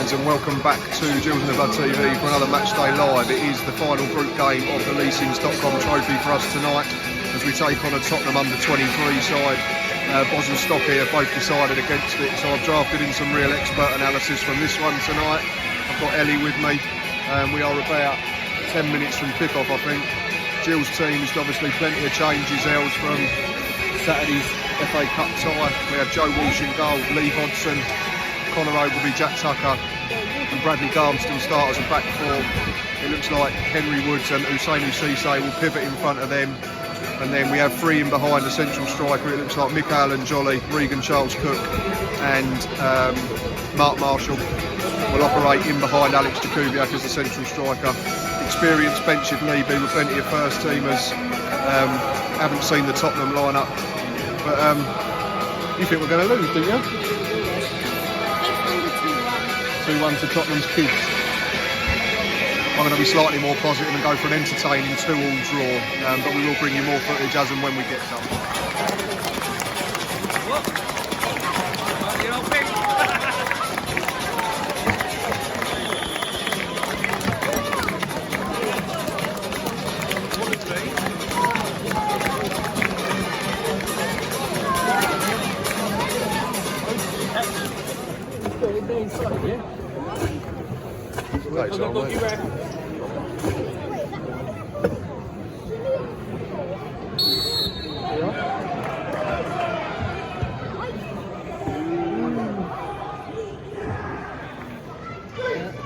fans, and welcome back to GITBTV for another Matchday Live. It is the final group game of the Leasings.com trophy for us tonight as we take on a Tottenham under-23 side. Boz and Stocky have both decided against it, so I've drafted in some real expert analysis from this one tonight. I've got Ellie with me. We are about 10 minutes from kick-off, I think. Gills' team's obviously plenty of changes. Els from Saturday's FA Cup tie. We have Joe Walsh in goal, Lee Hodson, Connor Ogilvie, Jack Tucker and Bradley Garmston start as a back four. It looks like Henry Woods and Usainu Cisse will pivot in front of them. And then we have three in behind the central striker. It looks like Michael and Jolly, Regan Charles Cook and Mark Marshall will operate in behind Alex Jakubiak as the central striker. Experienced bench if need be with plenty of first teamers. Haven't seen the Tottenham lineup, but you think we're going to lose, do you? 2-1 to Tottenham's kids. I'm going to be slightly more positive and go for an entertaining 2-2 draw, but we will bring you more footage as and when we get some. Thanks,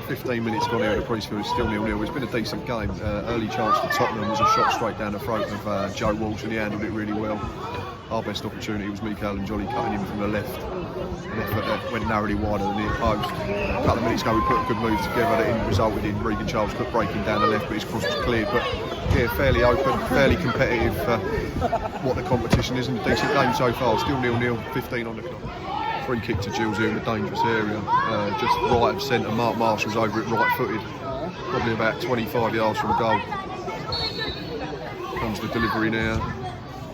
15 minutes gone here at the Priestfield, it's still 0-0. It's been a decent game. Early chance for Tottenham was a shot straight down the throat of Joe Walsh, and he handled it really well. Our best opportunity was Michael and Jolly cutting in from the left. An effort that went narrowly wider than the near post. A couple of minutes ago we put a good move together that resulted in Regan Charles Cook breaking down the left, but his cross was cleared. But yeah, fairly open, fairly competitive for what the competition is, and a decent game so far. Still 0-0, 15 on the clock. Free kick to Gills here in a dangerous area. Just right of centre, Mark Marshall's over it right footed. Probably about 25 yards from goal. Comes the delivery now.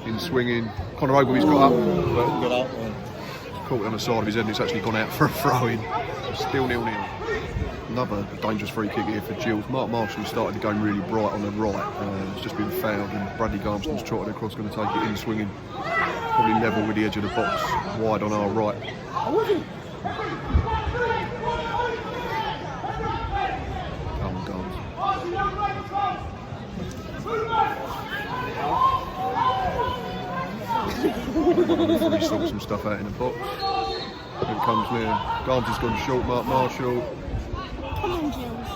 In swinging. Connor Ogilvie's got up. But caught it on the side of his head and it's actually gone out for a throw-in. Still 0-0. Another dangerous free kick here for Gills. Mark Marshall started the game really bright on the right. It's just been fouled and Bradley Garmston's trotted across, going to take it in swinging. Probably level with the edge of the box, wide on our right. Come goals. He sorts some stuff out in the box. Here it comes now. Garmston's gone short, Mark Marshall. Come on, Gills.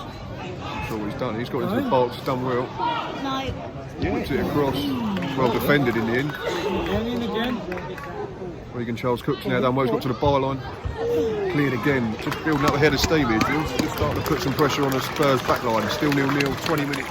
That's all he's done. He's got into the box, done well. No. Puts it across. Well defended in the end. Regan Charles Cook's now done well. He's got to the byline. Cleared again. Just building up a head of steam here, Gills. Just starting to put some pressure on the Spurs back line. Still 0-0, 20 minutes.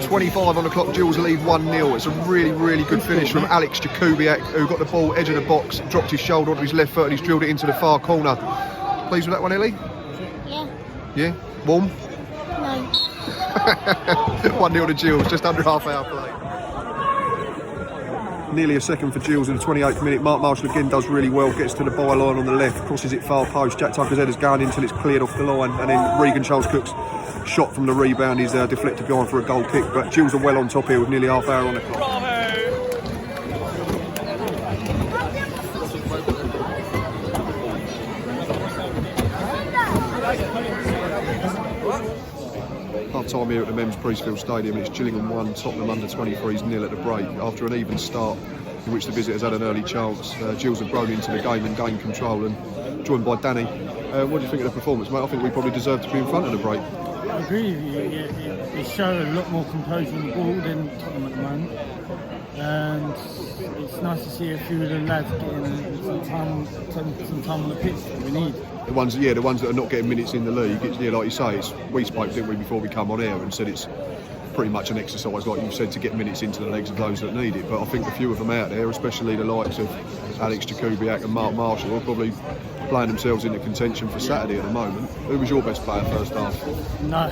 25 on the clock, Gills lead 1-0. It's a really, really good finish from Alex Jakubiak, who got the ball edge of the box, dropped his shoulder onto his left foot and he's drilled it into the far corner. Pleased with that one, Ellie? Yeah. Yeah? Warm? No. 1-0 to Gills, just under half hour play. Nearly a second for Gills in the 28th minute. Mark Marshall again does really well, gets to the byline on the left, crosses it far post. Jack Tucker's head has gone in until it's cleared off the line, and then Regan Charles Cook's shot from the rebound is deflected behind for a goal kick. But Gills are well on top here with nearly half hour on the clock. Half time here at the Men's Priestfield Stadium. It's Gillingham 1, Tottenham under-23s 0 at the break. After an even start in which the visitors had an early chance, Gills have grown into the game and gained control, and joined by Danny. What do you think of the performance, mate? I think we probably deserve to be in front of the break. I agree with you. They show a lot more composure on the ball than Tottenham at the moment, and it's nice to see a few of the lads getting some time on the pitch that we need. The ones that are not getting minutes in the league, it's, yeah, like you say, we spoke, didn't we, before we come on air and said it's pretty much an exercise, like you said, to get minutes into the legs of those that need it. But I think a few of them out there, especially the likes of Alex Jakubiak and Mark Marshall, are probably playing themselves into contention for Saturday at the moment. Who was your best player first half? No,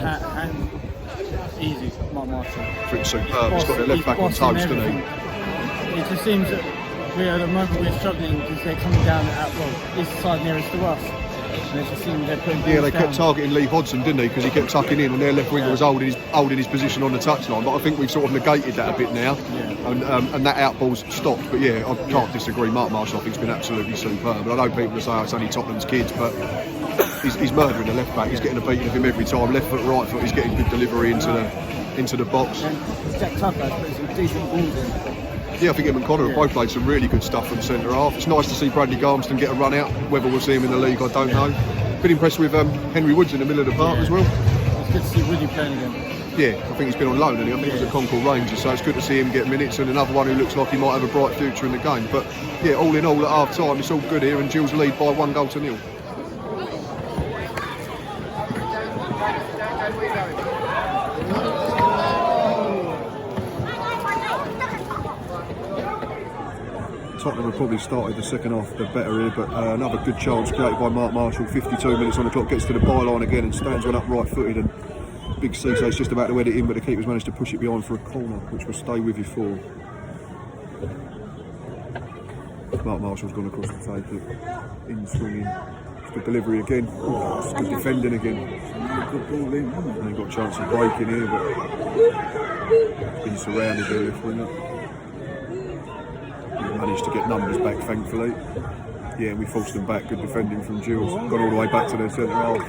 easy, Mark Marshall. Pretty superb. He's got the left back on toast, hasn't he? it just seems that at the moment we're struggling because they're coming down this side nearest to us. And it just seems they're putting Yeah, they balls kept down. targeting Lee Hodson, didn't they? Because he kept tucking in, and their left winger was holding his position on the touchline. But I think we've sort of negated that a bit now, and that outball's stopped. But yeah, I can't disagree. Mark Marshall, I think, has been absolutely superb. But I know people say it's only Tottenham's kids, but he's murdering the left back. He's getting a beating of him every time. Left foot, right foot. He's getting good delivery into the box. And Jack Tucker's put some decent balls in. Yeah, I think him and Connor have both played some really good stuff from centre half. It's nice to see Bradley Garmston get a run out. Whether we'll see him in the league, I don't know. Been impressed with Henry Woods in the middle of the park as well. It's good to see Woody playing again. Yeah, I think he's been on loan, and I think he was at Concord Rangers, so it's good to see him get minutes, and another one who looks like he might have a bright future in the game. But yeah, all in all, at half time, it's all good here, and Gills lead by 1-0. Tottenham have probably started the second half a bit better here, but another good chance created by Mark Marshall. 52 minutes on the clock, gets to the byline again and stands one up right footed, and Big Cisse's just about to head it in, but the keeper's managed to push it behind for a corner, which will stay with you for. Mark Marshall's gone across the take it, in swinging. It's good delivery again. It's good defending again. Good ball in, hasn't And he got a chance of breaking here, but he's been surrounded there, left winger. Managed to get numbers back, thankfully. Yeah, we forced them back. Good defending from Gills. Got all the way back to their centre half,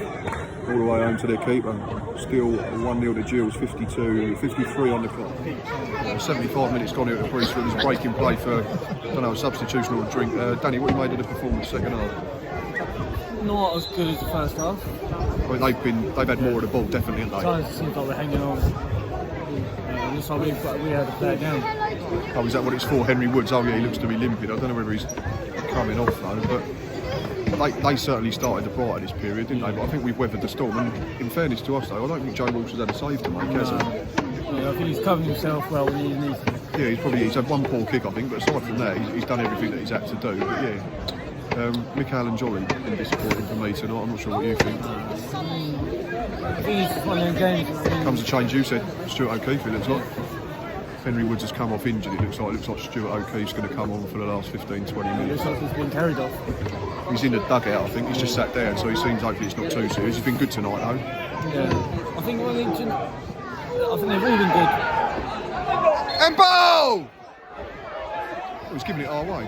all the way home to their keeper. Still 1-0 to Gills. 53 on the clock. 75 minutes gone here at the Priest. It was a breaking play for, I don't know, a substitution or a drink. Danny, what you made of the performance second half? Not as good as the first half. I mean, they've had more of the ball, definitely, haven't they? Sometimes it seems like we're hanging on. Looks like we had to play it down. Oh, is that what it's for? Henry Woods? Oh yeah, he looks to be limping. I don't know whether he's coming off though, but they certainly started the brighter this period, didn't they? But I think we've weathered the storm, and in fairness to us though, I don't think Joe Walsh has had a save to make, has he? Yeah, I think he's covered himself well when he needs to. Yeah, he's had one poor kick, I think, but aside from that, he's done everything that he's had to do. But yeah, Michael and Jolly been disappointing for me tonight. I'm not sure what you think. I think it's just one of them games. Comes a change, you said Stuart O'Keefe, it looks like. Henry Woods has come off injured, it looks like Stuart O'Keefe's going to come on for the last 15-20 It minutes. looks like he's been carried off. He's in the dugout, I think. He's just sat down, so he seems hopefully it's not too serious. He's been good tonight, though. Yeah. I think they've all been good. And ball! He was giving it our way.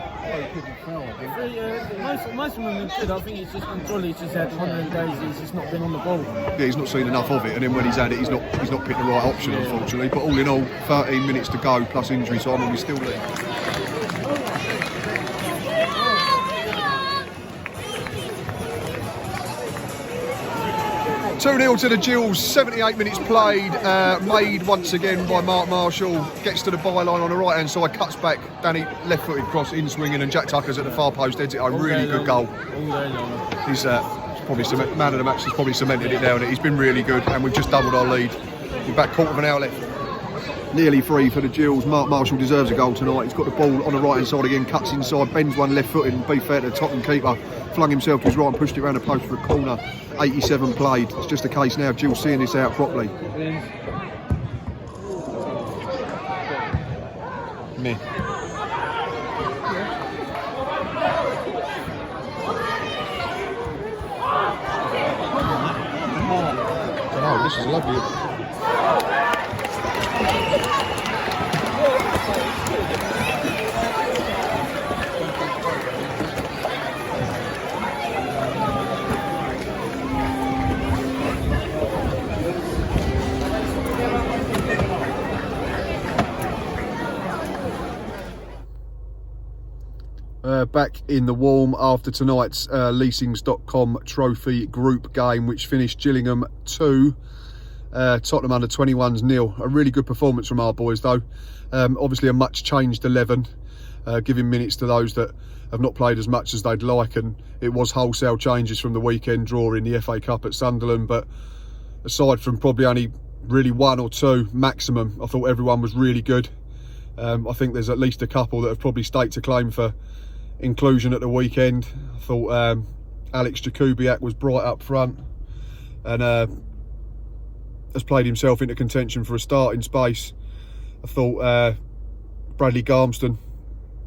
Most of them have been good. I think it's just when Jolly's just had one of them days he's just not been on the ball. Yeah, he's not seen enough of it, and then when he's had it, he's not picked the right option, unfortunately. But all in all, 13 minutes to go plus injury time, and we still lead. (2-0) to the Gills, 78 minutes played, made once again by Mark Marshall, gets to the byline on the right hand side, cuts back, Danny left footed cross in swinging, and Jack Tucker's at the far post, heads it home, really good goal. He's probably man of the match, he's probably cemented it now, and he's been really good, and we've just doubled our lead. We're back quarter of an hour left. Nearly free for the Gills. Mark Marshall deserves a goal tonight. He's got the ball on the right hand side again, cuts inside, bends one left footed, and be fair to the Tottenham keeper, flung himself to his right and pushed it around the post for a corner. 87 played. It's just a case now of Gills seeing this out properly. Meh. Oh, this is lovely. Back in the warm after tonight's leasings.com trophy group game, which finished Gillingham 2, Tottenham under 21s 0. A really good performance from our boys though. Obviously a much changed 11, giving minutes to those that have not played as much as they'd like, and it was wholesale changes from the weekend draw in the FA Cup at Sunderland. But aside from probably only really one or two maximum, I thought everyone was really good. I think there's at least a couple that have probably staked a claim for inclusion at the weekend. I thought Alex Jakubiak was bright up front and has played himself into contention for a starting space. I thought Bradley Garmston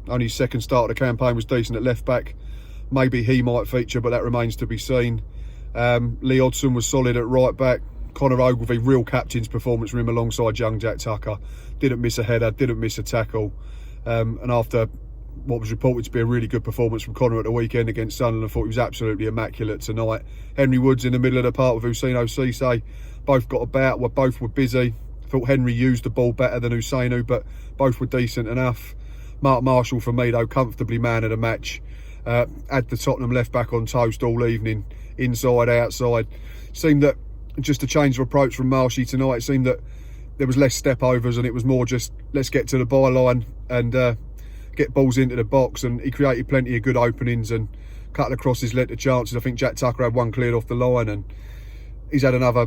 Only his second start of the campaign was decent at left back. Maybe he might feature, but that remains to be seen. Lee Hodson was solid at right back. Connor Ogilvie, real captain's performance from him alongside young Jack Tucker. Didn't miss a header, didn't miss a tackle. And after what was reported to be a really good performance from Connor at the weekend against Sunderland, I thought he was absolutely immaculate tonight. Henry Woods in the middle of the park with Usaino Cisse. Both got about, both were busy. Thought Henry used the ball better than Usainu, but both were decent enough. Mark Marshall, for me though, comfortably man of the match. Had the Tottenham left back on toast all evening, inside, outside. Seemed that just a change of approach from Marshy tonight. It seemed that there was less step overs and it was more just let's get to the byline and get balls into the box. And he created plenty of good openings and cut across his led to chances. I think Jack Tucker had one cleared off the line, and he's had another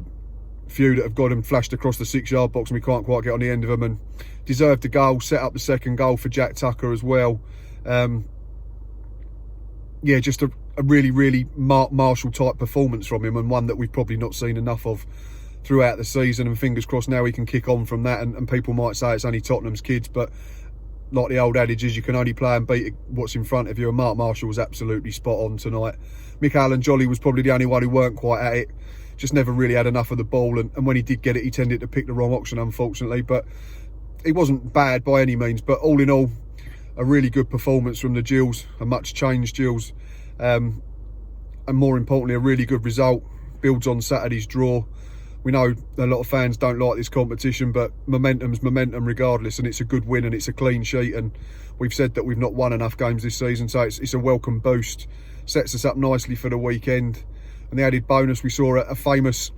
few that have got him flashed across the 6-yard box and we can't quite get on the end of them, and deserved a goal. Set up the second goal for Jack Tucker as well. Yeah, just a really Mark Marshall type performance from him, and one that we've probably not seen enough of throughout the season. And fingers crossed now he can kick on from that. And people might say it's only Tottenham's kids, but like the old adage is, you can only play and beat what's in front of you, and Mark Marshall was absolutely spot on tonight. Mick Allen Jolly was probably the only one who weren't quite at it. Just never really had enough of the ball, and when he did get it, he tended to pick the wrong option, unfortunately. But he wasn't bad by any means. But all in all, a really good performance from the Gills, a much changed Gills, and more importantly, a really good result. Builds on Saturday's draw. We know a lot of fans don't like this competition, but momentum's momentum regardless, and it's a good win and it's a clean sheet. And we've said that we've not won enough games this season, so it's a welcome boost. Sets us up nicely for the weekend. And the added bonus, we saw a famous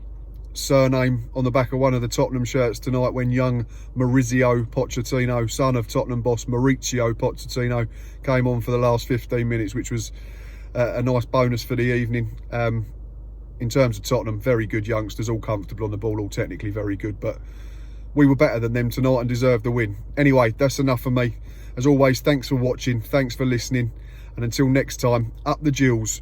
surname on the back of one of the Tottenham shirts tonight when young Maurizio Pochettino, son of Tottenham boss Maurizio Pochettino, came on for the last 15 minutes, which was a nice bonus for the evening. In terms of Tottenham, very good youngsters, all comfortable on the ball, all technically very good, but we were better than them tonight and deserved the win. Anyway, that's enough for me. As always, thanks for watching, thanks for listening, and until next time, up the Gills.